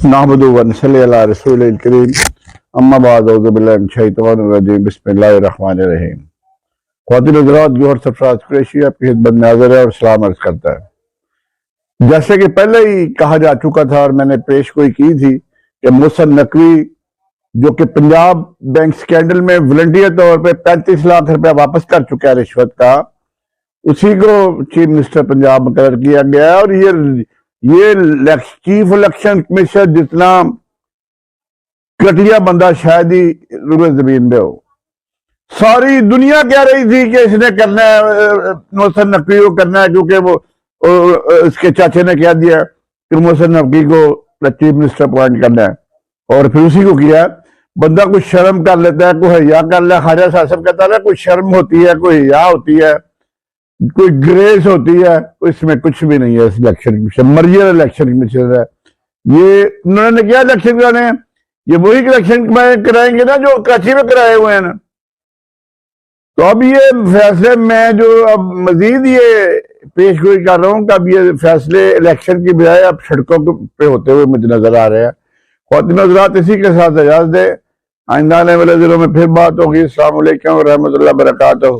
نحمد و نصلی علی رسول الکریم اما بعد اعوذ باللہ من الشیطان الرجیم بسم اللہ الرحمن الرحیم۔ خواتین حضرات، گوہر سرفراز قریشی آپ کی خدمت میں حاضر ہے اور سلام عرض کرتا ہے۔ جیسے کہ پہلے ہی کہا جا چکا تھا اور میں نے پیش گوئی کی تھی کہ محسن نقوی جو کہ پنجاب بینک سکینڈل میں والنٹیئر طور پہ 35 لاکھ روپے واپس کر چکا ہے رشوت کا، اسی کو چیف منسٹر پنجاب مقرر کیا گیا ہے۔ اور یہ چیف الیکشن کمیشنر جتنا گھٹیا بندہ شاید ہی روئے زمین میں ہو۔ ساری دنیا کہہ رہی تھی کہ اس نے کرنا ہے، محسن نقوی کو کرنا ہے، کیونکہ وہ اس کے چاچے نے کہہ دیا کہ محسن نقوی کو چیف منسٹر اپوائنٹ کرنا ہے، اور پھر اسی کو کیا۔ بندہ کوئی شرم کر لیتا ہے، کوئی حیا کر لے۔ خواجہ صاحب کہتا ہے کوئی شرم ہوتی ہے، کوئی حیا ہوتی ہے، کوئی گریس ہوتی ہے، اس میں کچھ بھی نہیں ہے۔ اس election commission merger election commission ہے، یہ انہوں نے کیا الیکشن کرانے ہیں، یہ وہی الیکشن کرائیں گے نا جو کراچی میں کرائے ہوئے ہیں نا۔ تو اب یہ فیصلے میں جو اب مزید یہ پیش گوئی کر رہا ہوں کہ اب یہ فیصلے الیکشن کی بجائے اب سڑکوں پہ ہوتے ہوئے مجھے نظر آ رہے ہیں۔ خواتین حضرات، اسی کے ساتھ اجازت دے، آئندہ آنے والے دنوں میں پھر بات ہوگی۔ السلام علیکم ورحمۃ اللہ وبرکاتہ۔